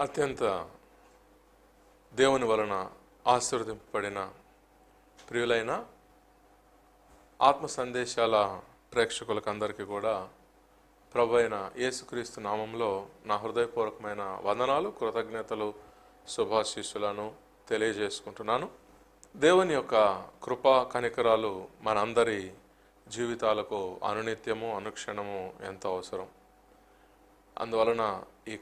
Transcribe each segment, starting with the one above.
అత్యంత దేవుని వలన ఆశీర్వదింపబడిన ప్రియులైన ఆత్మ సందేశాల ప్రేక్షకులకు అందరికీ కూడా ప్రభు అయిన యేసుక్రీస్తు నామంలో నా హృదయపూర్వకమైన వందనాలు, కృతజ్ఞతలు, శుభాశీస్సులను తెలియజేసుకుంటున్నాను. దేవుని యొక్క కృపా కనికరాలు మనందరి జీవితాలకు అనునిత్యము అనుక్షణము ఎంతో అవసరం. అందువలన ఈ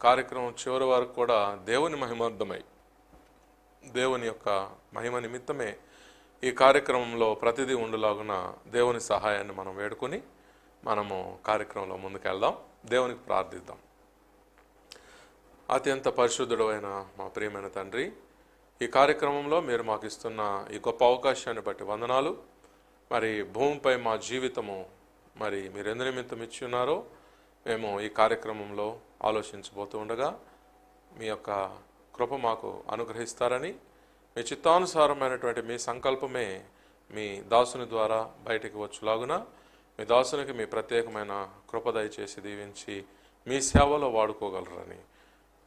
కార్యక్రమం చివరి వరకు కూడా దేవుని మహిమార్థమై, దేవుని యొక్క మహిమ నిమిత్తమే ఈ కార్యక్రమంలో ప్రతిదీ ఉండులాగున దేవుని సహాయాన్ని మనం వేడుకొని మనము కార్యక్రమంలో ముందుకెళ్దాం. దేవునికి ప్రార్థిద్దాం. అత్యంత పరిశుద్ధుడైన మా ప్రియమైన తండ్రి, ఈ కార్యక్రమంలో మీరు మాకు ఇస్తున్న ఈ గొప్ప అవకాశాన్ని బట్టి వందనాలు. మరి భూమిపై మా జీవితము మరి మీరు ఎందు నిమిత్తం ఇచ్చి ఉన్నారో మేము ఈ కార్యక్రమంలో ఆలోచించబోతూ ఉండగా మీ యొక్క కృప మాకు అనుగ్రహిస్తారని, మీ చిత్తానుసారమైనటువంటి మీ సంకల్పమే మీ దాసుని ద్వారా బయటికి వచ్చులాగున మీ దాసునికి మీ ప్రత్యేకమైన కృప దయచేసి దీవించి మీ సేవలో వాడుకోగలరని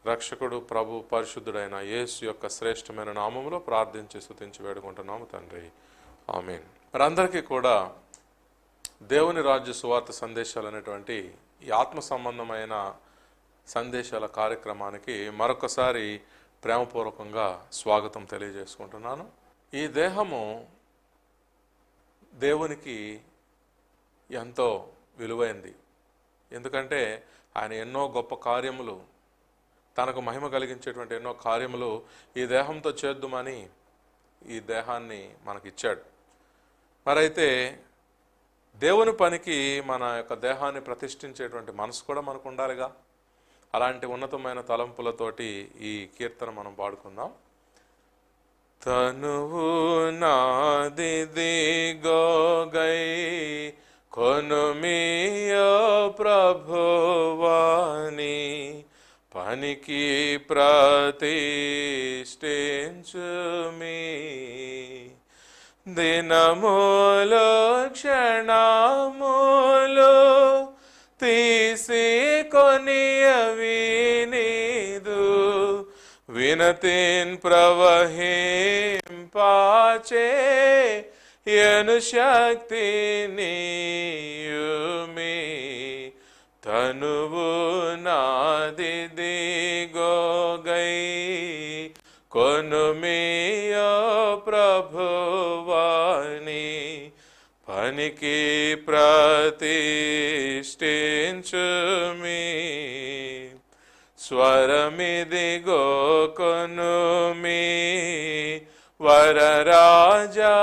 రక్షకుడు ప్రభు పరిశుద్ధుడైన యేసు యొక్క శ్రేష్టమైన నామములో ప్రార్థించి స్తుతించి వేడుకుంటున్నాము తండ్రి, ఆమేన్. మరి అందరికీ కూడా దేవుని రాజ్య సువార్త సందేశాలు అనేటువంటి ఈ ఆత్మ సంబంధమైన సందేశాల కార్యక్రమానికి మరొకసారి ప్రేమపూర్వకంగా స్వాగతం తెలియజేసుకుంటున్నాను. ఈ దేహము దేవునికి ఎంతో విలువైంది. ఎందుకంటే ఆయన ఎన్నో గొప్ప కార్యములు, తనకు మహిమ కలిగించేటువంటి ఎన్నో కార్యములు ఈ దేహంతో చేద్దామని ఈ దేహాన్ని మనకిచ్చాడు. మరైతే దేవుని పనికి మన యొక్క దేహాన్ని ప్రతిష్ఠించేటువంటి మనసు కూడా మనకు ఉండాలిగా. అలాంటి ఉన్నతమైన తలంపులతోటి ఈ కీర్తన మనం పాడుకుందాం. తనువు నాదిదిగోగై కొనుమియో ప్రభువాని పనికి ప్రతిష్ఠించుమి, దినములు క్షణములు తీసుకొనియవి నీదు వినతిన్ ప్రవహింపాచే యను శక్తి నీయుమి. తనువు నాదిదిగోగై కొనుమియో ప్రభువాని పనికి ప్రతిష్ఠించుమి, స్వరమిదిగో కొనుమి వరరాజా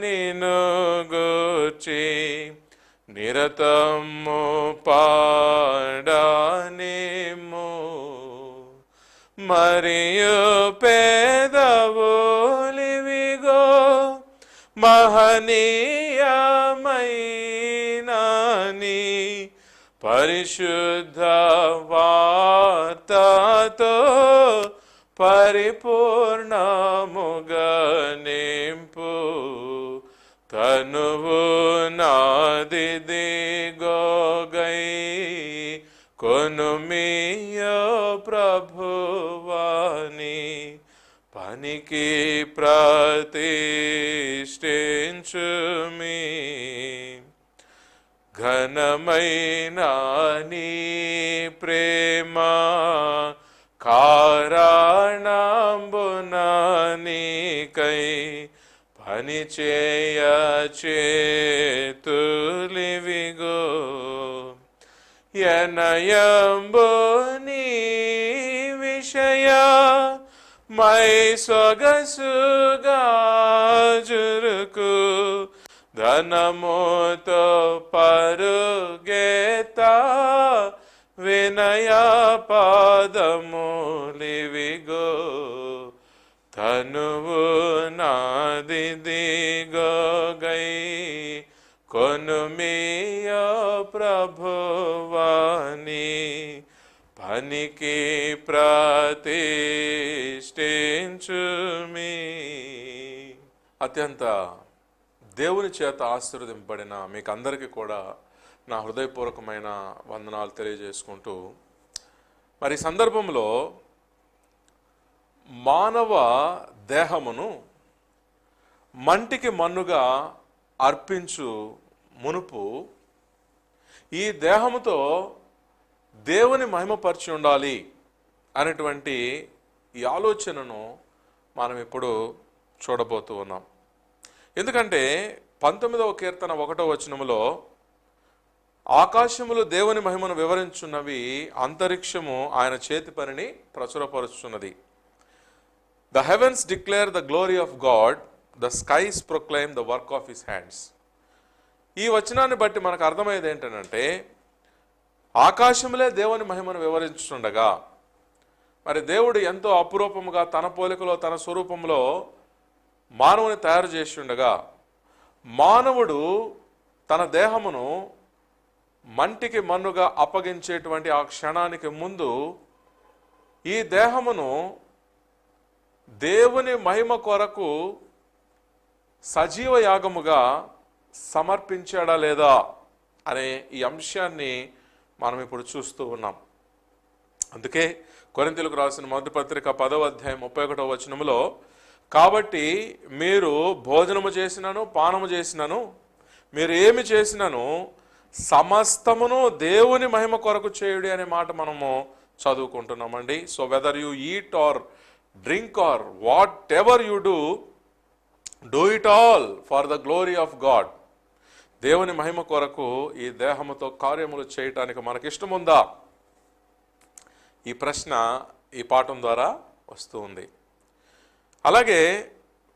నిన్ను గూర్చి నిరతము పాడనిము, మరియు పేదవులివిగో మహనీయమైనని పరిశుద్ధ వార్తతో పరిపూర్ణముగా నింపు. తనువు నాదిదిగోగై కొనుమియో ప్రభువాని పనికి ప్రతిష్ఠించుమి, ఘనమైన నీ ప్రేమ కారణంబున నీకై పనిచేయ చేతులివిగో, యనయంబు నీ విషయ మై సొగసుగా జురుకు, ధనముతో పరుగేత వినయ పాదములివిగో. తనువు నాదిదిగోగై కొనుమియో ప్రభువాని పనికి ప్రతిష్ఠించుమి. అత్యంత దేవుని చేత ఆశీర్వదింపబడిన మీకు అందరికీ కూడా నా హృదయపూర్వకమైన వందనాలు తెలియజేసుకుంటూ, మరి ఈ సందర్భంలో మానవ దేహమును మంటికి మన్నుగా అర్పించు మునుపు ఈ దేహముతో దేవుని మహిమపరిచి ఉండాలి అనేటువంటి ఈ ఆలోచనను మనం ఇప్పుడు చూడబోతూ ఉన్నాం. ఎందుకంటే 19వ కీర్తన 1వ వచనములో ఆకాశములు దేవుని మహిమను వివరించున్నవి, అంతరిక్షము ఆయన చేతి పనిని ప్రచురపరుచున్నది. The heavens declare the glory of God, the skies proclaim the work of his hands. ఈ వచనాన్ని బట్టి మనకు అర్థమయ్యేది ఏంటంటే, ఆకాశములే దేవుని మహిమను వివరించుండగా, మరి దేవుడు ఎంతో అపురూపముగా తన పోలికలో తన స్వరూపంలో మానవుని తయారు చేసి ఉండగా, మానవుడు తన దేహమును మంటికి మన్నుగా అప్పగించేటువంటి ఆ క్షణానికి ముందు ఈ దేహమును దేవుని మహిమ కొరకు సజీవ యాగముగా సమర్పించాడా లేదా అనే ఈ అంశాన్ని మనం ఇప్పుడు చూస్తూ ఉన్నాం. అందుకే కొరింథీయులకు రాసిన మొదటి పత్రిక 10వ అధ్యాయం 31వ వచనములో, కాబట్టి మీరు భోజనము చేసినను పానము చేసినను మీరు ఏమి చేసినను సమస్తమును దేవుని మహిమ కొరకు చేయుడి అనే మాట మనము చదువుకుంటున్నామండి. So whether you eat or drink or whatever you do it all for the glory of God. దేవుని మహిమ కొరకు ఈ దేహముతో కార్యములు చేయటానికి మనకి ఇష్టముందా? ఈ ప్రశ్న ఈ పాఠం ద్వారా వస్తూ ఉంది. అలాగే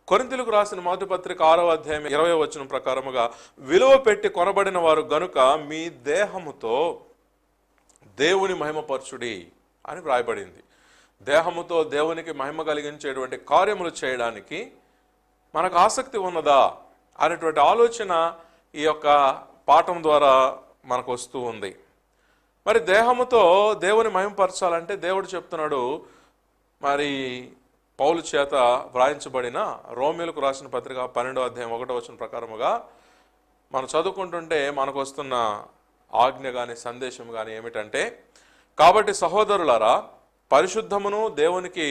కొరింథీయులకు రాసిన మొదటి పత్రిక 6వ అధ్యాయం 20వ వచనం ప్రకారముగా, విలువ పెట్టి కొనబడిన వారు గనుక మీ దేహముతో దేవుని మహిమపరచుడి అని వ్రాయబడింది. దేహముతో దేవునికి మహిమ కలిగించేటువంటి కార్యములు చేయడానికి మనకు ఆసక్తి ఉన్నదా అనేటువంటి ఆలోచన ఈ యొక్క పాఠం ద్వారా మనకు వస్తూ ఉంది. మరి దేహముతో దేవుని మహిమపరచాలంటే దేవుడు చెప్తున్నాడు, మరి పౌలు చేత వ్రాయించబడిన రోమీయులకు రాసిన పత్రిక 12వ అధ్యాయం 1వ వచనం ప్రకారముగా మనం చదువుకుంటుంటే మనకు వస్తున్న ఆజ్ఞ కానీ సందేశం కానీ ఏమిటంటే, కాబట్టి సహోదరులారా, పరిశుద్ధమును దేవునికి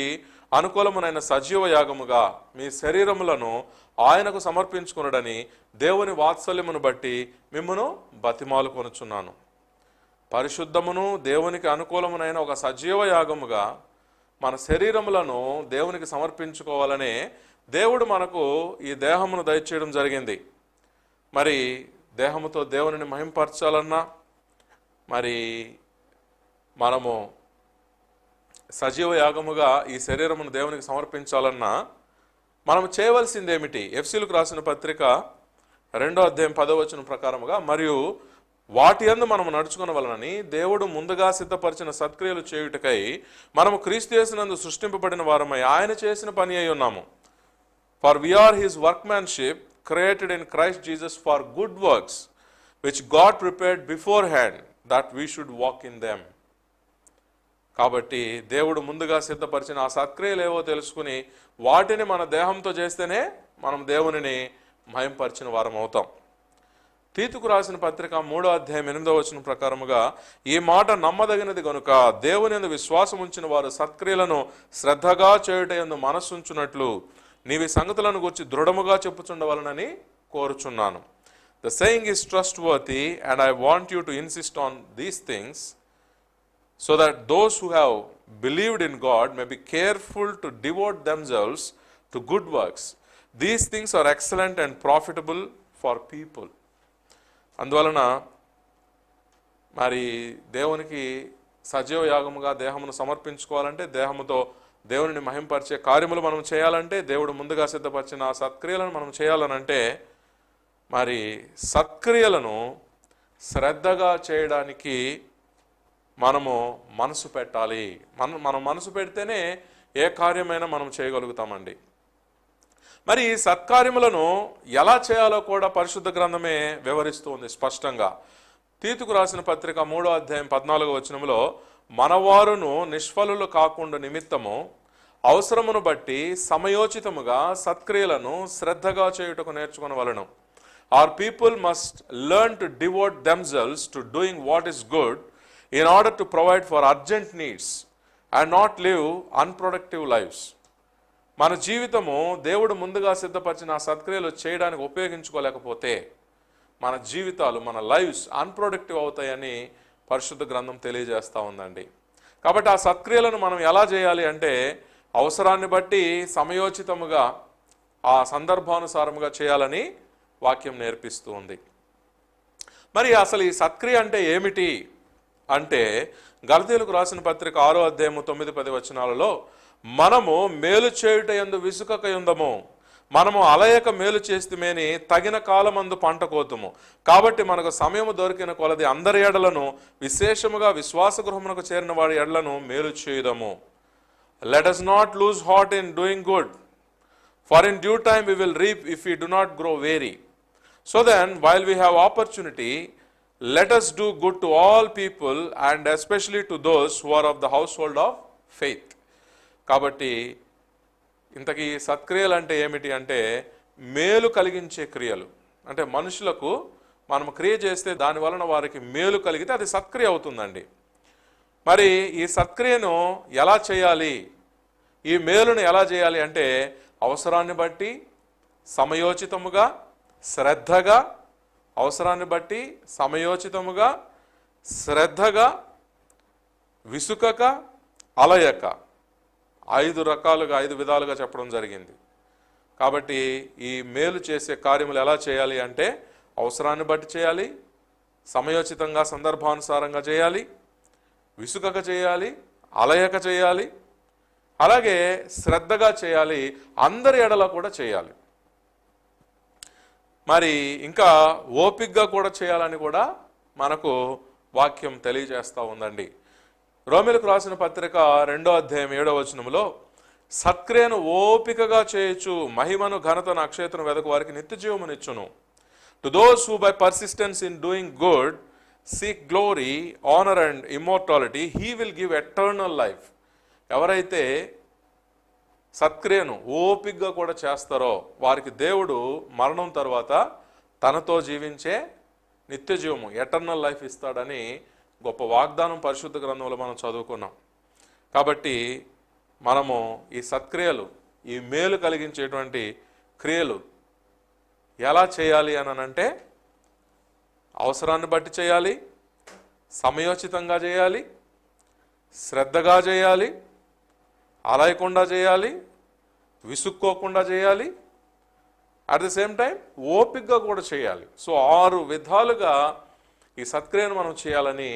అనుకూలమునైన సజీవ యాగముగా మీ శరీరములను ఆయనకు సమర్పించుకునడని దేవుని వాత్సల్యమును బట్టి మిమ్మును బతిమాలు కొనుచున్నాను. పరిశుద్ధమును దేవునికి అనుకూలమునైన ఒక సజీవ యాగముగా మన శరీరములను దేవునికి సమర్పించుకోవాలనే దేవుడు మనకు ఈ దేహమును దయచేయడం జరిగింది. మరి దేహముతో దేవునిని మహింపరచాలన్నా, మరి మనము సజీవ యాగముగా ఈ శరీరమును దేవునికి సమర్పించాలన్నా మనం చేయవలసింది ఏమిటి? ఎఫెసీయులకు రాసిన పత్రిక 2వ అధ్యాయం 10వ వచనం ప్రకారముగా, మరియు వాటి యందు మనము నడుచుకొనవలనని దేవుడు ముందుగా సిద్ధపరిచిన సత్క్రియలు చేయుటకై మనము క్రీస్తు యేసునందు సృష్టింపబడిన వారమై ఆయన చేసిన పని అయి ఉన్నాము. For we are his workmanship created in Christ Jesus for good works which God prepared beforehand that we should walk in them. కాబట్టి దేవుడు ముందుగా సిద్ధపరిచిన ఆ సత్క్రియలు ఏవో తెలుసుకుని వాటిని మన దేహంతో చేస్తేనే మనం దేవునిని మహింపరిచిన వారం అవుతాం. తీతుకు రాసిన పత్రిక 3వ అధ్యాయం 8వ వచనం ప్రకారముగా, ఈ మాట నమ్మదగినది గనుక దేవుని యందు విశ్వాసం ఉంచిన వారు సత్క్రియలను శ్రద్ధగా చేయుటయందు మనస్సుంచున్నట్లు నీవి సంగతులను గురించి దృఢముగా చెప్పుచుండవలనని కోరుచున్నాను. The saying is trust worthy and I want you to insist on these things so that those who have believed in God may be careful to devote themselves to good works. These things are excellent and profitable for people. అందువలన మరి దేవునికి సజీవ యాగముగా దేహమును సమర్పించుకోవాలంటే, దేహముతో దేవునిని మహింపరిచే కార్యములు మనం చేయాలంటే, దేవుడు ముందుగా సిద్ధపరిచిన ఆ సత్క్రియలను మనం చేయాలనంటే, మరి సత్క్రియలను శ్రద్ధగా చేయడానికి మనము మనసు పెట్టాలి. మనం మనసు పెడితేనే ఏ కార్యమైనా మనం చేయగలుగుతామండి. మరి ఈ సత్కార్యములను ఎలా చేయాలో కూడా పరిశుద్ధ గ్రంథమే వివరిస్తుంది స్పష్టంగా. తీతుకు రాసిన పత్రిక 3వ అధ్యాయం 14వ వచనంలో, మనవారును నిష్ఫలులు కాకుండా నిమిత్తము అవసరమును బట్టి సమయోచితముగా సత్క్రియలను శ్రద్ధగా చేయుటకు నేర్చుకొనవలెను. Our people must learn to devote themselves to doing what is good in order to provide for urgent needs and not live unproductive lives. మన జీవితము దేవుడు ముందుగా సిద్ధపరిచిన ఆ సత్క్రియలు చేయడానికి ఉపయోగించుకోలేకపోతే మన జీవితాలు, మన లైవ్స్ అన్ప్రొడక్టివ్ అవుతాయని పరిశుద్ధ గ్రంథం తెలియజేస్తూ ఉందండి. కాబట్టి ఆ సత్క్రియలను మనం ఎలా చేయాలి అంటే అవసరాన్ని బట్టి సమయోచితముగా, ఆ సందర్భానుసారముగా చేయాలని వాక్యం నేర్పిస్తూ ఉంది. మరి అసలు ఈ సత్క్రియ అంటే ఏమిటి అంటే, గలతీయులకు రాసిన పత్రిక 6వ అధ్యాయము 9-10 వచనాలలో, మనము మేలు చేయుట యందు విసుకక యుందము, మనము అలయక మేలు చేస్తుమేని తగిన కాలమందు పంట కోతుము, కాబట్టి మనకు సమయము దొరికిన కొలది అందరి ఎడలను, విశేషముగా విశ్వాస గృహమునకు చేరిన వాడి ఎడలను మేలు చేయుదము. Let us not lose heart in doing good, for in due time we will reap if we do not grow weary. So then, while we have opportunity, let us do good to all people and especially to those who are of the household of faith. కాబట్టి ఇంతకీ సత్క్రియలు అంటే ఏమిటి అంటే మేలు కలిగించే క్రియలు. అంటే మనుషులకు మనం క్రియ చేస్తే దాని వలన వారికి మేలు కలిగితే అది సత్క్రియ అవుతుందండి. మరి ఈ సత్క్రియను ఎలా చేయాలి, ఈ మేలును ఎలా చేయాలి అంటే అవసరాన్ని బట్టి సమయోచితముగా, శ్రద్ధగా, అవసరాన్ని బట్టి సమయోచితముగా, శ్రద్ధగా, విసుకక, అలయక, 5 విధాలుగా చెప్పడం జరిగింది. కాబట్టి ఈ మేలు చేసే కార్యములు ఎలా చేయాలి అంటే అవసరాన్ని బట్టి చేయాలి, సమయోచితంగా సందర్భానుసారంగా చేయాలి, విసుకక చేయాలి, అలయక చేయాలి, అలాగే శ్రద్ధగా చేయాలి, అందరి ఎడల కూడా చేయాలి. మరి ఇంకా ఓపికగా కూడా చేయాలని కూడా మనకు వాక్యం తెలియజేస్తూ ఉందండి. రోమీయులకు రాసిన పత్రిక 2వ అధ్యాయం 7వ వచనములో, సత్క్రియను ఓపికగా చేయొచ్చు మహిమను, ఘనతను, అక్షయతను వెదకు వారికి నిత్య జీవమునిచ్చును. To those who by persistence in doing good seek glory, honour and immortality, he will give eternal life. ఎవరైతే సత్క్రియను ఓపికగా కూడా చేస్తారో వారికి దేవుడు మరణం తర్వాత తనతో జీవించే నిత్య జీవము, ఎటర్నల్ లైఫ్ ఇస్తాడని గొప్ప వాగ్దానం పరిశుద్ధ గ్రంథంలో మనం చదువుకున్నాం. కాబట్టి మనము ఈ సత్క్రియలు, ఈ మేలు కలిగించేటువంటి క్రియలు ఎలా చేయాలి అని అంటే అవసరాన్ని బట్టి చేయాలి, సమయోచితంగా చేయాలి, శ్రద్ధగా చేయాలి, అలయకుండా చేయాలి, విసుక్కోకుండా చేయాలి, అట్ ది సేమ్ టైం ఓపికగా కూడా చేయాలి. సో 6 విధాలుగా ఈ సత్క్రియను మనం చేయాలని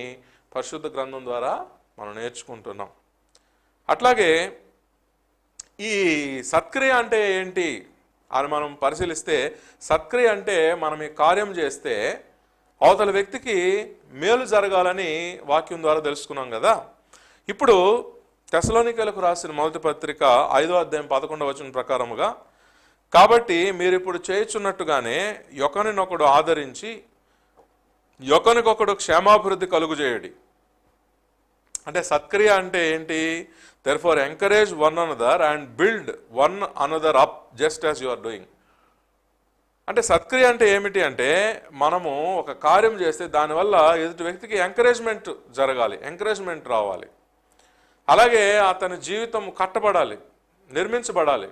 పరిశుద్ధ గ్రంథం ద్వారా మనం నేర్చుకుంటున్నాం. అట్లాగే ఈ సత్క్రియ అంటే ఏంటి అని మనం పరిశీలిస్తే, సత్క్రియ అంటే మనం ఈ కార్యం చేస్తే అవతల వ్యక్తికి మేలు జరగాలని వాక్యం ద్వారా తెలుసుకున్నాం కదా. ఇప్పుడు తెస్సలోనికీయులకు రాసిన మొదటి పత్రిక 5వ అధ్యాయం 11వ వచనం ప్రకారముగా, కాబట్టి మీరు ఇప్పుడు చేయుచున్నట్టుగానే ఒకరినొకడు ఆదరించి ఒకరికొకడు క్షేమాభివృద్ధి కలుగుజేయడి. అంటే సత్క్రియ అంటే ఏంటి? Therefore encourage one another and build one another up just as you are doing. అంటే సత్క్రియ అంటే ఏమిటి అంటే మనము ఒక కార్యం చేస్తే దానివల్ల ఎదుటి వ్యక్తికి ఎంకరేజ్మెంట్ జరగాలి, ఎంకరేజ్మెంట్ రావాలి. అలాగే అతని జీవితం కట్టబడాలి, నిర్మించబడాలి,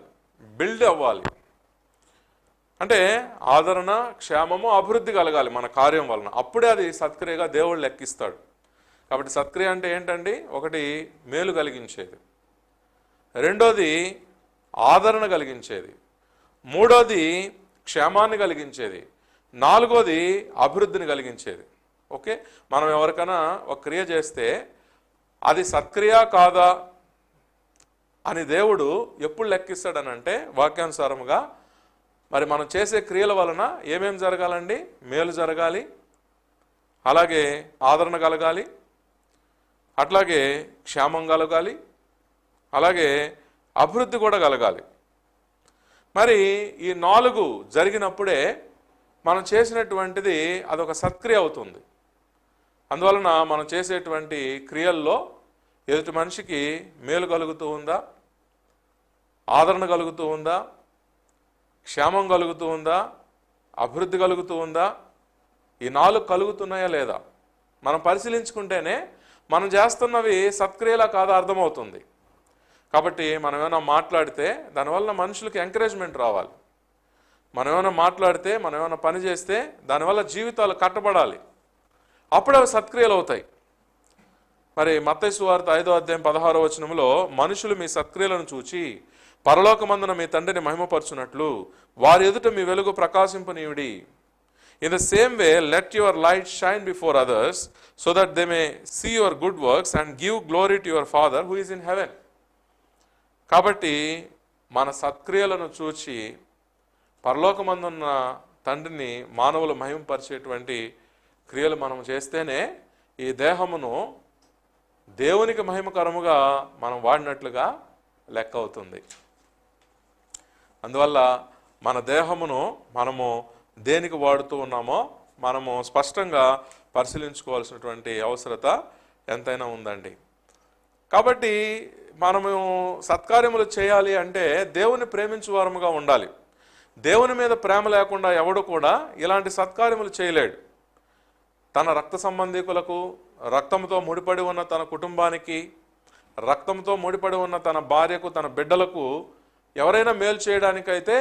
బిల్డ్ అవ్వాలి. అంటే ఆదరణ, క్షేమము, అభివృద్ధి కలగాలి మన కార్యం వలన. అప్పుడే అది సత్క్రియగా దేవుడు లెక్కిస్తాడు. కాబట్టి సత్క్రియ అంటే ఏంటండి? ఒకటి మేలు కలిగించేది, రెండోది ఆదరణ కలిగించేది, మూడోది క్షేమాన్ని కలిగించేది, నాలుగోది అభివృద్ధిని కలిగించేది. ఓకే, మనం ఎవరికైనా ఒక క్రియ చేస్తే అది సత్క్రియ కాదా అని దేవుడు ఎప్పుడు లెక్కిస్తాడనంటే వాక్యానుసారముగా మరి మనం చేసే క్రియల వలన ఏమేమి జరగాలండి? మేలు జరగాలి, అలాగే ఆదరణ కలగాలి, అట్లాగే క్షేమం కలగాలి, అలాగే అభివృద్ధి కూడా కలగాలి. మరి ఈ 4 జరిగినప్పుడే మనం చేసినటువంటిది అదొక సత్క్రియ అవుతుంది. అందువలన మనం చేసేటువంటి క్రియల్లో ఎదుటి మనిషికి మేలు కలుగుతూ ఉందా, ఆదరణ కలుగుతూ ఉందా, క్షేమం కలుగుతూ ఉందా, అభివృద్ధి కలుగుతూ ఉందా? ఈ 4 కలుగుతున్నాయా లేదా మనం పరిశీలించుకుంటేనే మనం చేస్తున్నవి సత్క్రియలా కాదా అర్థమవుతుంది. కాబట్టి మనం ఏమైనా మాట్లాడితే దానివల్ల మనుషులకి ఎంకరేజ్మెంట్ రావాలి. మనం ఏమైనా మాట్లాడితే, మనం ఏమైనా పని చేస్తే దానివల్ల జీవితాలు కట్టబడాలి. అప్పుడు అవి సత్క్రియలు అవుతాయి. మరి మత్తయి సువార్త 5వ అధ్యాయం 16వ వచనంలో, మనుషులు మీ సత్క్రియలను చూచి పరలోకమందున మీ తండ్రిని మహిమపరచునట్లు వారి ఎదుట మీ వెలుగు ప్రకాశింపనీయుడి. In the same way let your light shine before others so that they may see your good works and give glory to your father who is in heaven. కాబట్టి మన సత్క్రియలను చూచి పరలోకమందున్న తండ్రిని మానవులు మహిమపరిచేటువంటి క్రియలు మనం చేస్తేనే ఈ దేహమును దేవునికి మహిమకరముగా మనం వాడినట్లుగా లెక్క అవుతుంది. అందువల్ల మన దేహమును మనము దేనికి వాడుతూ ఉన్నామో మనము స్పష్టంగా పరిశీలించుకోవాల్సినటువంటి అవసరత ఎంతైనా ఉందండి. కాబట్టి మనము సత్కార్యములు చేయాలి అంటే దేవుని ప్రేమించువారముగా ఉండాలి. దేవుని మీద ప్రేమ లేకుండా ఎవడు కూడా ఇలాంటి సత్కార్యములు చేయలేడు. తన రక్త సంబంధికులకు, రక్తంతో ముడిపడి ఉన్న తన కుటుంబానికి, రక్తంతో ముడిపడి ఉన్న తన భార్యకు, తన బిడ్డలకు ఎవరైనా మేలు చేయడానికైతే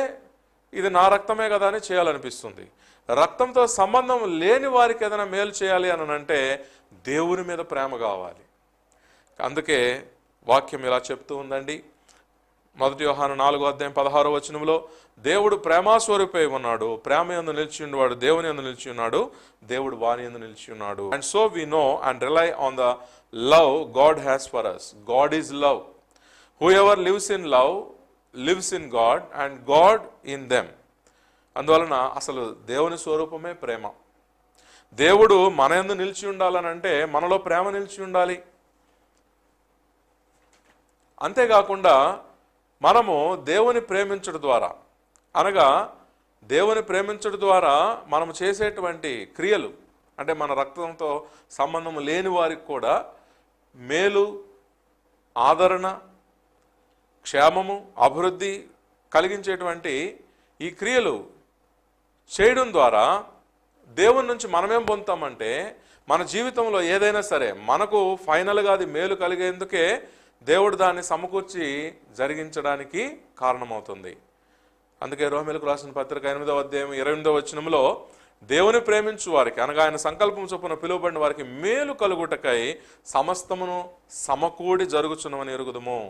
ఇది నా రక్తమే కదా అని చేయాలనిపిస్తుంది. రక్తంతో సంబంధం లేని వారికి ఏదైనా మేలు చేయాలి అని అంటే దేవుని మీద ప్రేమ కావాలి. అందుకే వాక్యం ఇలా చెప్తూ ఉందండి. 1 యోహాను 4వ అధ్యాయం 16వ వచనంలో, దేవుడు ప్రేమాస్వరూపై ఉన్నాడు, ప్రేమ యందు నిలిచి ఉన్నవాడు దేవుని యందు నిలిచి ఉన్నాడు, దేవుడు వాని యందు నిలిచి ఉన్నాడు. And so we know and rely on the love God has for us. God is love. Whoever lives in love lives in God and God in them. అందువలన అసలు దేవుని స్వరూపమే ప్రేమ. దేవుడు మన యందు నిలిచి ఉండాలని అంటే మనలో ప్రేమ నిలిచి ఉండాలి. అంతేకాకుండా మనము దేవుని ప్రేమించడం ద్వారా, అనగా దేవుని ప్రేమించడం ద్వారా మనము చేసేటువంటి క్రియలు, అంటే మన రక్తంతో సంబంధం లేని వారికి కూడా మేలు, ఆదరణ, క్షేమము, అభివృద్ధి కలిగించేటువంటి ఈ క్రియలు చేయడం ద్వారా దేవుని నుంచి మనమేం పొందుతామంటే, మన జీవితంలో ఏదైనా సరే మనకు ఫైనల్గా అది మేలు కలిగేందుకే దేవుడు దాన్ని సమకూర్చి జరిగించడానికి కారణమవుతుంది. అందుకే రోమీయులకు రాసిన పత్రిక 8వ అధ్యాయం 28వ వచనంలో, దేవుని ప్రేమించు వారికి, అనగా ఆయన సంకల్పం చొప్పున పిలువబడిన వారికి మేలు కలుగుటకై సమస్తమును సమకూడి జరుగుచున్నవని ఎరుగుదుము.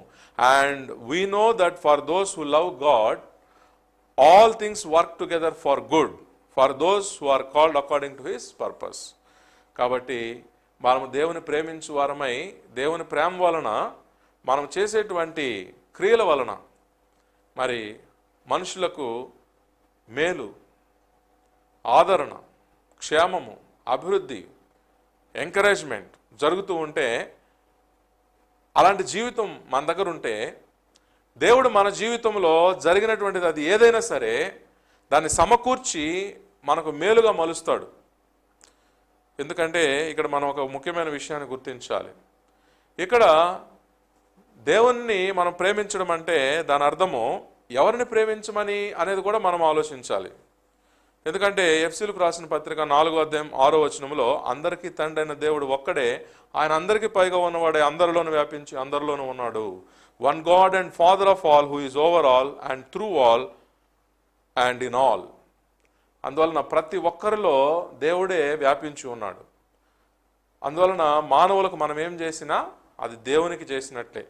And we know that for those who love God all things work together for good for those who are called according to his purpose. కాబట్టి మనము దేవుని ప్రేమించు వారమై, దేవుని ప్రేమ వలన మనం చేసేటువంటి క్రియల వలన మరి మనుషులకు మేలు, ఆదరణ, క్షేమము, అభివృద్ధి, ఎంకరేజ్మెంట్ జరుగుతూ ఉంటే, అలాంటి జీవితం మన దగ్గర ఉంటే దేవుడు మన జీవితంలో జరిగినటువంటిది అది ఏదైనా సరే దాన్ని సమకూర్చి మనకు మేలుగా మలుస్తాడు. ఎందుకంటే ఇక్కడ మనం ఒక ముఖ్యమైన విషయాన్ని గుర్తించాలి. ఇక్కడ దేవుణ్ణి మనం ప్రేమించడం అంటే దాని అర్థము ఎవరిని ప్రేమించమని అనేది కూడా మనం ఆలోచించాలి. ఎందుకంటే ఎఫెసీయులకు రాసిన పత్రిక 4వ అధ్యాయం 6వ వచనంలో, అందరికీ తండ్రి అయిన దేవుడు ఒక్కడే, ఆయన అందరికీ పైగా ఉన్నవాడే, అందరిలోనూ వ్యాపించి అందరిలోనూ ఉన్నాడు. One God and father of all who is over all and through all and in all. అందువలన ప్రతి ఒక్కరిలో దేవుడే వ్యాపించి ఉన్నాడు. అందువలన మానవులకు మనం ఏం చేసినా అది దేవునికి చేసినట్లే.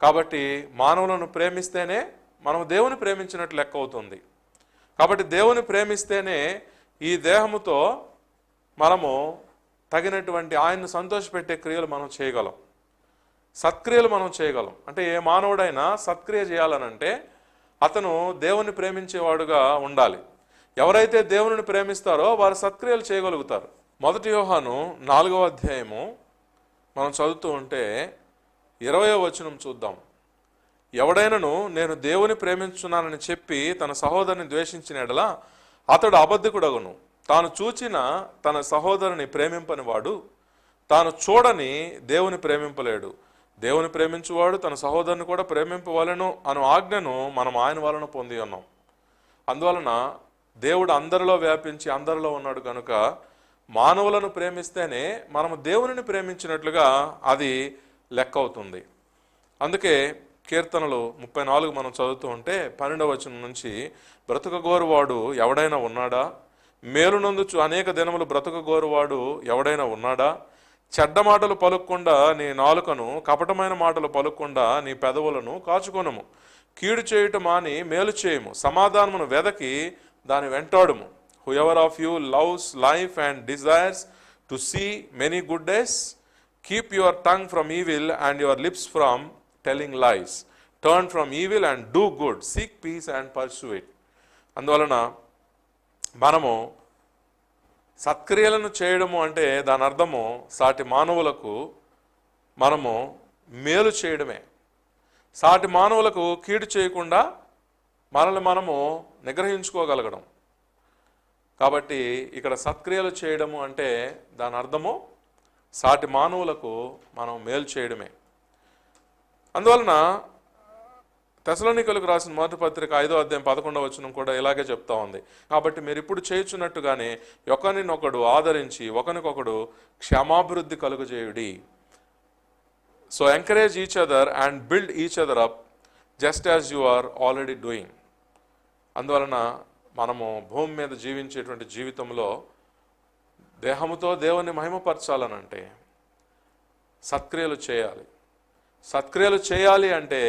కాబట్టి మానవులను ప్రేమిస్తేనే మనం దేవుని ప్రేమించినట్లు లెక్క అవుతుంది. కాబట్టి దేవుని ప్రేమిస్తేనే ఈ దేహముతో మనము తగినటువంటి ఆయన్ను సంతోషపెట్టే క్రియలు మనం చేయగలం, సత్క్రియలు మనం చేయగలం. అంటే ఏ మానవుడైనా సత్క్రియ చేయాలనంటే అతను దేవుని ప్రేమించేవాడుగా ఉండాలి. ఎవరైతే దేవుని ప్రేమిస్తారో వారు సత్క్రియలు చేయగలుగుతారు. 1 యోహాను 4వ అధ్యాయము మనం చదువుతూ ఉంటే 20వ వచనం చూద్దాం. ఎవడైనను నేను దేవుని ప్రేమించున్నానని చెప్పి తన సహోదరుని ద్వేషించిన ఎడల అతడు అబద్ధికుడగును. తాను చూచిన తన సహోదరుని ప్రేమింపని వాడు తాను చూడని దేవుని ప్రేమింపలేడు. దేవుని ప్రేమించువాడు తన సహోదరుని కూడా ప్రేమింపవలెను అను ఆజ్ఞను మనం ఆయన వలన పొంది ఉన్నాం. అందువలన దేవుడు అందరిలో వ్యాపించి అందరిలో ఉన్నాడు కనుక మానవులను ప్రేమిస్తేనే మనము దేవునిని ప్రేమించినట్లుగా అది లెక్క అవుతుంది. అందుకే కీర్తనలు 34 మనం చదువుతూ ఉంటే 12వ వచనం నుంచి, బ్రతుకగోరువాడు ఎవడైనా ఉన్నాడా, మేలునందుచు అనేక దినములు బ్రతుకగోరువాడు ఎవడైనా ఉన్నాడా, చెడ్డ మాటలు పలుక్కుండా నీ నాలుకను, కపటమైన మాటలు పలుక్కుండా నీ పెదవులను కాచుకొనుము. కీడు చేయుట మాని మేలు చేయము, సమాధానమును వెదకి దాని వెంటాడుము. Whoever of you loves life and desires to see many good days, keep your tongue from evil and your lips from telling lies. Turn from evil and do good, seek peace and pursue it. అందువలన మనము సత్క్రియలను చేయడము అంటే దాని అర్థము సాటి మానవులకు మనము మేలు చేయడమే. సాటి మానవులకు కీడు చేయకుండా మనల్ని మనము నిగ్రహించుకోగలగడం. కాబట్టి ఇక్కడ సత్క్రియలు చేయడము అంటే దాని అర్థము సాటి మానవులకు మనం మేలు చేయడమే. అందువలన తెసలోనికలకు రాసిన మొదటి పత్రిక 5వ అధ్యాయం 11వ వచనం కూడా ఇలాగే చెప్తా ఉంది. కాబట్టి మీరు ఇప్పుడు చేయుచున్నట్టుగానే ఒకరినొకడు ఆదరించి ఒకరికొకడు క్షమాభివృద్ధి కలుగజేయుడి. So encourage each other and build each other up just as you are already doing. అందువలన మనము భూమి మీద జీవించేటువంటి జీవితంలో దేహముతో దేవుని మహిమపరచాలనంటే సత్క్రియలు చేయాలి. సత్క్రియలు చేయాలి అంటే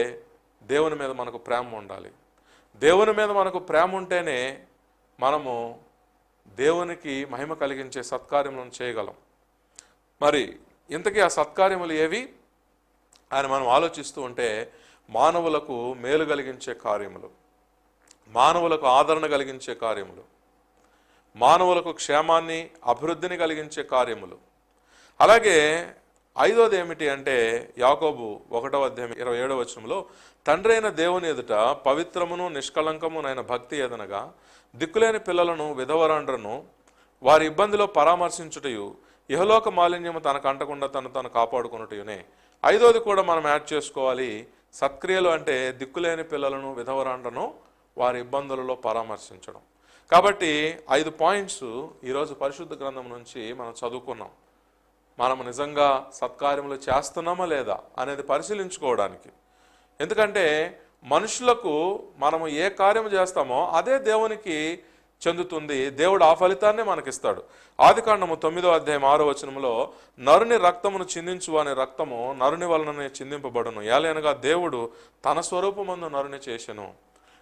దేవుని మీద మనకు ప్రేమ ఉండాలి. దేవుని మీద మనకు ప్రేమ ఉంటేనే మనము దేవునికి మహిమ కలిగించే సత్కార్యములను చేయగలం. మరి ఇంతకీ ఆ సత్కార్యములు ఏవి అని మనం ఆలోచిస్తూ ఉంటే, మానవులకు మేలు కలిగించే కార్యములు, మానవులకు ఆదరణ కలిగించే కార్యములు, మానవులకు క్షేమాన్ని అభివృద్ధిని కలిగించే కార్యములు. అలాగే ఐదోది ఏమిటి అంటే యాకోబు 1వ అధ్యాయం 27వ వచనంలో, తండ్రి అయిన దేవుని ఎదుట పవిత్రమును నిష్కళంకమునైన భక్తి ఏదనగా దిక్కులేని పిల్లలను విధవరాండ్రను వారి ఇబ్బందిలో పరామర్శించుటయు ఇహలోక మాలిన్యము తనకు అంటకుండా తను కాపాడుకున్నట్టునే. ఐదోది కూడా మనం యాడ్ చేసుకోవాలి. సత్క్రియలు అంటే దిక్కులేని పిల్లలను విధవరాండ్రను వారి ఇబ్బందులలో పరామర్శించడం. కాబట్టి 5 పాయింట్స్ ఈరోజు పరిశుద్ధ గ్రంథం నుంచి మనం చదువుకున్నాం. మనం నిజంగా సత్కార్యములు చేస్తున్నామా లేదా అనేది పరిశీలించుకోవడానికి. ఎందుకంటే మనుషులకు మనము ఏ కార్యము చేస్తామో అదే దేవునికి చెందుతుంది. దేవుడు ఆ ఫలితాన్నే మనకిస్తాడు. ఆదికాండము 9వ అధ్యాయం 6వ వచనంలో, నరుని రక్తమును చిందించు అనే రక్తము నరుని వలననే చిందింపబడును, ఏలైనగా దేవుడు తన స్వరూపమందు నరుని చేసెను.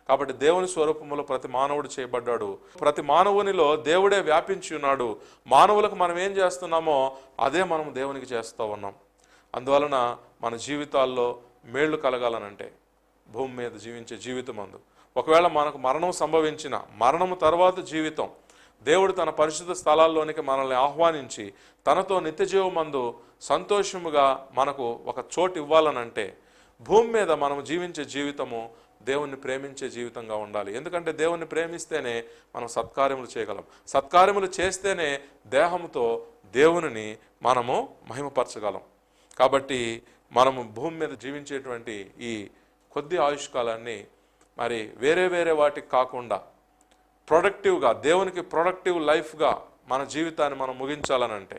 కాబట్టి దేవుని స్వరూపములో ప్రతి మానవుడు చేయబడ్డాడు. ప్రతి మానవునిలో దేవుడే వ్యాపించి ఉన్నాడు. మానవులకు మనం ఏం చేస్తున్నామో అదే మనం దేవునికి చేస్తూ ఉన్నాం. అందువలన మన జీవితాల్లో మేళ్లు కలగాలనంటే భూమి మీద జీవించే జీవితమందు ఒకవేళ మనకు మరణం సంభవించిన మరణము తర్వాత జీవితం, దేవుడు తన పరిశుద్ధ స్థలాల్లోనికి మనల్ని ఆహ్వానించి తనతో నిత్యజీవమందు సంతోషముగా మనకు ఒక చోటు ఇవ్వాలనంటే భూమి మీద మనం జీవించే జీవితము దేవుణ్ణి ప్రేమించే జీవితంగా ఉండాలి. ఎందుకంటే దేవుణ్ణి ప్రేమిస్తేనే మనం సత్కార్యములు చేయగలం. సత్కార్యములు చేస్తేనే దేహంతో దేవునిని మనము మహిమపరచగలం. కాబట్టి మనము భూమి మీద జీవించేటువంటి ఈ కొద్ది ఆయుష్కాలాన్ని మరి వేరే వేరే వాటికి కాకుండా ప్రొడక్టివ్గా, దేవునికి ప్రొడక్టివ్ లైఫ్గా మన జీవితాన్ని మనం ముగించాలనంటే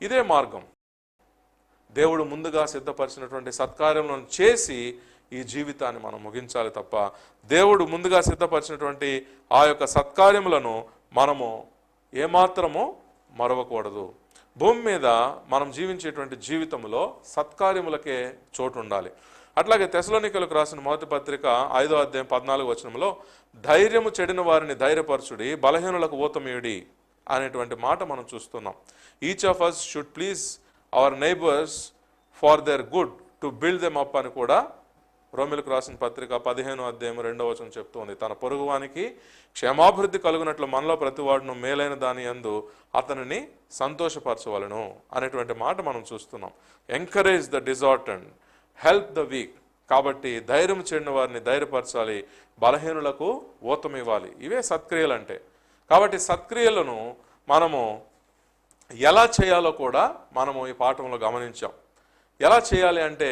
ఇదే మార్గం. దేవుడు ముందుగా సిద్ధపరిచినటువంటి సత్కార్యములను చేసి ఈ జీవితాన్ని మనం ముగించాలి తప్ప దేవుడు ముందుగా సిద్ధపరిచినటువంటి ఆ యొక్క సత్కార్యములను మనము ఏమాత్రము మరవకూడదు. భూమి మీద మనం జీవించేటువంటి జీవితంలో సత్కార్యములకే చోటు ఉండాలి. అట్లాగే తెసలోనికలకు రాసిన మొదటి పత్రిక 5వ అధ్యాయం 14వ వచనంలో, ధైర్యము చెడిన వారిని ధైర్యపరచుడి, బలహీనులకు ఊతమీయుడి అనేటువంటి మాట మనం చూస్తున్నాం. Each of us should please our neighbours for their good to build them up అని కూడా రోమిలకు రాసిన పత్రిక 15వ అధ్యాయం 2వ వచనం చెప్తుంది. తన పొరుగువానికి క్షేమాభివృద్ధి కలుగునట్లు మనలో ప్రతివాడును మేలైన దాని యందు అతనిని సంతోషపరచవలను అనేటువంటి మాట మనం చూస్తున్నాం. Encourage the disheartened, help the weak. కాబట్టి ధైర్యం చెడిన వారిని ధైర్యపరచాలి, బలహీనులకు ఊతమివ్వాలి. ఇవే సత్క్రియలు అంటే. కాబట్టి సత్క్రియలను మనము ఎలా చేయాలో కూడా మనము ఈ పాఠంలో గమనించాం. ఎలా చేయాలి అంటే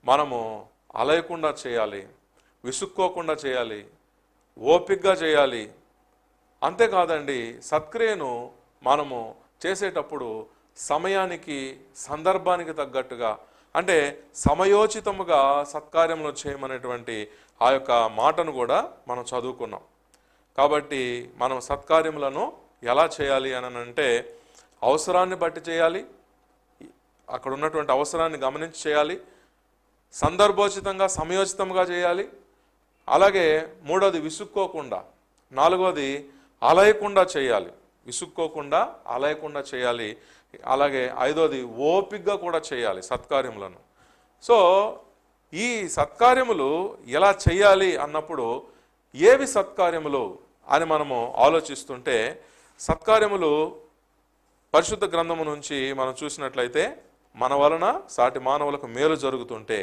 మనము అలయకుండా చేయాలి, విసుక్కోకుండా చేయాలి, ఓపికగా చేయాలి. అంతేకాదండి, సత్క్రియను మనము చేసేటప్పుడు సమయానికి సందర్భానికి తగ్గట్టుగా అంటే సమయోచితముగా సత్కార్యములు చేయమనేటువంటి ఆ యొక్క మాటను కూడా మనం చదువుకున్నాం. కాబట్టి మనం సత్కార్యములను ఎలా చేయాలి అని అంటే అవసరాన్ని బట్టి చేయాలి, అక్కడ ఉన్నటువంటి అవసరాన్ని గమనించి చేయాలి, సందర్భోచితంగా సమయోచితంగా చేయాలి. అలాగే మూడోది విసుక్కోకుండా, నాలుగోది అలయకుండా చేయాలి, విసుక్కోకుండా అలయకుండా చేయాలి. అలాగే ఐదోది ఓపికగా కూడా చేయాలి సత్కార్యములను. సో ఈ సత్కార్యములు ఎలా చేయాలి అన్నప్పుడు ఏవి సత్కార్యములు అని మనము ఆలోచిస్తుంటే, సత్కార్యములు పరిశుద్ధ గ్రంథము నుంచి మనం చూసినట్లయితే మన వలన సాటి మానవులకు మేలు జరుగుతుంటే,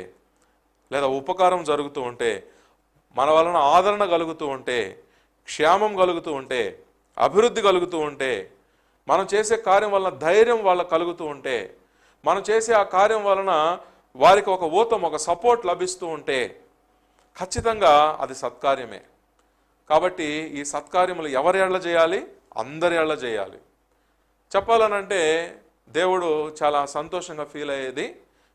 లేదా ఉపకారం జరుగుతూ ఉంటే, మన వలన ఆదరణ కలుగుతూ ఉంటే, క్షేమం కలుగుతూ ఉంటే, అభివృద్ధి కలుగుతూ ఉంటే, మనం చేసే కార్యం వలన ధైర్యం వాళ్ళకు కలుగుతూ ఉంటే, మనం చేసే ఆ కార్యం వలన వారికి ఒక ఊతం, ఒక సపోర్ట్ లభిస్తూ ఉంటే ఖచ్చితంగా అది సత్కార్యమే. కాబట్టి ఈ సత్కార్యములు ఎవరి ఎడల చేయాలి? అందరి ఎడల చేయాలి. చెప్పాలనంటే దేవుడు చాలా సంతోషంగా ఫీల్ అయ్యేది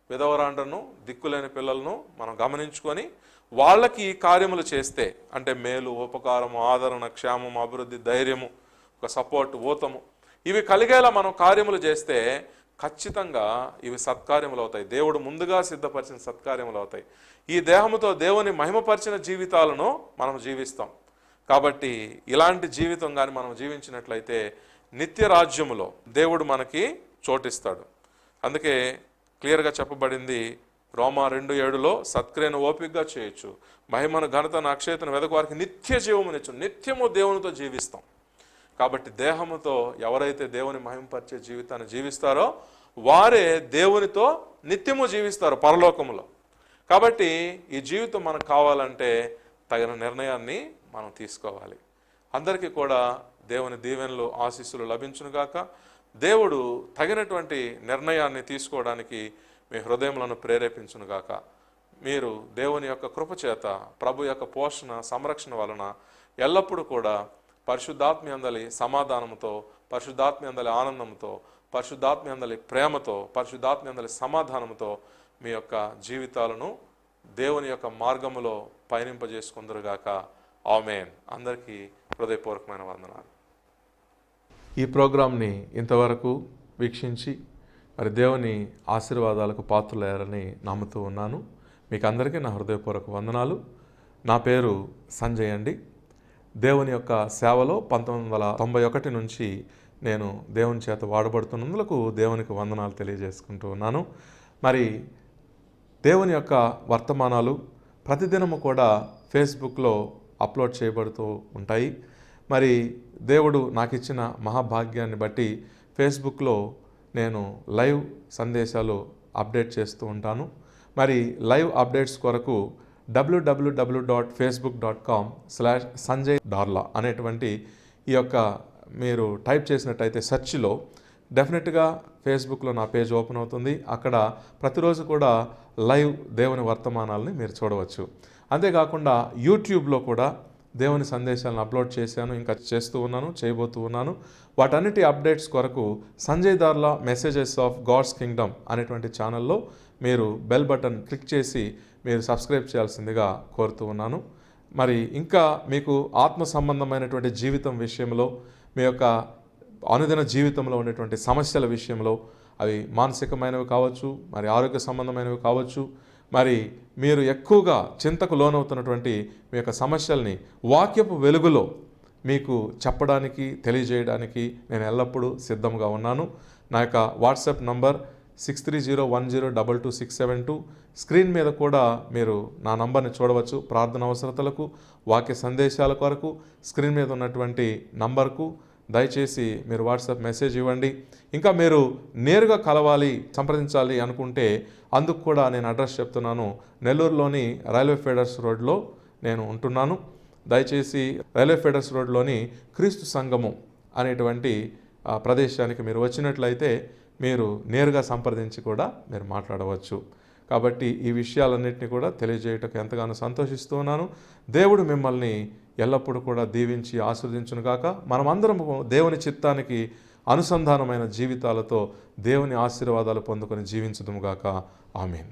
విధవరాండ్రను, దిక్కులేని పిల్లలను మనం గమనించుకొని వాళ్ళకి ఈ కార్యములు చేస్తే, అంటే మేలు, ఉపకారము, ఆదరణ, క్షేమము, అభివృద్ధి, ధైర్యము, ఒక సపోర్ట్, ఊతము ఇవి కలిగేలా మనం కార్యములు చేస్తే ఖచ్చితంగా ఇవి సత్కార్యములు అవుతాయి. దేవుడు ముందుగా సిద్ధపరిచిన సత్కార్యములు అవుతాయి. ఈ దేహముతో దేవుని మహిమపరిచిన జీవితాలను మనం జీవిస్తాం. కాబట్టి ఇలాంటి జీవితం కానీ మనం జీవించినట్లయితే నిత్య రాజ్యములో దేవుడు మనకి చోటిస్తాడు. అందుకే క్లియర్గా చెప్పబడింది రోమా 2:7 సత్క్రియను ఓపికగా చేయొచ్చు, మహిమను, ఘనతను, అక్షయతను వెదకు వారికి నిత్య జీవమునిచ్చు. నిత్యము దేవునితో జీవిస్తాం. కాబట్టి దేహముతో ఎవరైతే దేవుని మహిమపరిచే జీవితాన్ని జీవిస్తారో వారే దేవునితో నిత్యము జీవిస్తారు పరలోకములో. కాబట్టి ఈ జీవితం మనకు కావాలంటే తగిన నిర్ణయాన్ని మనం తీసుకోవాలి. అందరికీ కూడా దేవుని దీవెనలు, ఆశీస్సులు లభించునుగాక. దేవుడు తగినటువంటి నిర్ణయాన్ని తీసుకోవడానికి మీ హృదయములను ప్రేరేపించునుగాక. మీరు దేవుని యొక్క కృపచేత, ప్రభు యొక్క పోషణ, సంరక్షణ వలన ఎల్లప్పుడూ కూడా పరిశుద్ధాత్మయందలి సమాధానంతో, పరిశుద్ధాత్మయందలి ఆనందంతో, పరిశుద్ధాత్మయందలి ప్రేమతో, పరిశుద్ధాత్మయందలి సమాధానంతో మీ యొక్క జీవితాలను దేవుని యొక్క మార్గములో పయనింపజేసుకుందరుగాక. ఆమేన్. అందరికీ హృదయపూర్వకమైన వందనాలు. ఈ ప్రోగ్రాంని ఇంతవరకు వీక్షించి మరి దేవుని ఆశీర్వాదాలకు పాత్రులయ్యారని నమ్ముతూ ఉన్నాను. మీకు అందరికీ నా హృదయపూర్వక వందనాలు. నా పేరు సంజయ్ అండి. దేవుని యొక్క సేవలో 1991 నుంచి నేను దేవుని చేత వాడబడుతున్నందుకు దేవునికి వందనాలు తెలియజేసుకుంటూ ఉన్నాను. మరి దేవుని యొక్క వర్తమానాలు ప్రతిదినము కూడా ఫేస్బుక్లో అప్లోడ్ చేయబడుతూ ఉంటాయి. మరి దేవుడు నాకు ఇచ్చిన మహాభాగ్యాన్ని బట్టి ఫేస్బుక్లో నేను లైవ్ సందేశాలు అప్డేట్ చేస్తూ ఉంటాను. మరి లైవ్ అప్డేట్స్ కొరకు www.facebook.com/సంజయ్ డార్లా అనేటువంటి ఈ యొక్క మీరు టైప్ చేసినట్టయితే సెర్చ్లో డెఫినెట్గా ఫేస్బుక్లో నా పేజ్ ఓపెన్ అవుతుంది. అక్కడ ప్రతిరోజు కూడా లైవ్ దేవుని వర్తమానాలని మీరు చూడవచ్చు. అంతేకాకుండా యూట్యూబ్లో కూడా దేవుని సందేశాలను అప్లోడ్ చేశాను, ఇంకా చేస్తూ ఉన్నాను, చేయబోతూ ఉన్నాను. వాటన్నిటి అప్డేట్స్ కొరకు Sanjay Darla messages of God's kingdom అనేటువంటి ఛానల్లో మీరు బెల్ బటన్ క్లిక్ చేసి మీరు సబ్స్క్రైబ్ చేయాల్సిందిగా కోరుతూ ఉన్నాను. మరి ఇంకా మీకు ఆత్మ సంబంధమైనటువంటి జీవితం విషయంలో, మీ యొక్క అనుదిన జీవితంలో ఉండేటువంటి సమస్యల విషయంలో, అవి మానసికమైనవి కావచ్చు, మరి ఆరోగ్య సంబంధమైనవి కావచ్చు, మరి మీరు ఎక్కువగా చింతకు లోనవుతున్నటువంటి మీ యొక్క సమస్యల్ని వాక్యపు వెలుగులో మీకు చెప్పడానికి, తెలియజేయడానికి నేను ఎల్లప్పుడూ సిద్ధంగా ఉన్నాను. నా యొక్క వాట్సాప్ నంబర్ 6301022672. స్క్రీన్ మీద కూడా మీరు నా నంబర్ని చూడవచ్చు. ప్రార్థన అవసరతలకు, వాక్య సందేశాల కొరకు స్క్రీన్ మీద ఉన్నటువంటి నంబర్కు దయచేసి మీరు వాట్సాప్ మెసేజ్ ఇవ్వండి. ఇంకా మీరు నేరుగా కలవాలి, సంప్రదించాలి అనుకుంటే అందుకు కూడా నేను అడ్రస్ చెప్తున్నాను. నెల్లూరులోని రైల్వే ఫీడర్స్ రోడ్లో నేను ఉంటున్నాను. దయచేసి రైల్వే ఫీడర్స్ రోడ్లోని క్రీస్తు సంఘము అనేటువంటి ప్రదేశానికి మీరు వచ్చినట్లయితే మీరు నేరుగా సంప్రదించి కూడా మీరు మాట్లాడవచ్చు. కాబట్టి ఈ విషయాలన్నింటినీ కూడా తెలియజేయటకు ఎంతగానో సంతోషిస్తూ ఉన్నాను. దేవుడు మిమ్మల్ని ఎల్లప్పుడూ కూడా దీవించి ఆశీర్వదించును గాక. మనమందరం దేవుని చిత్తానికి అనుసంధానమైన జీవితాలతో దేవుని ఆశీర్వాదాలు పొందుకొని జీవించుదుముగాక. ఆమేన్.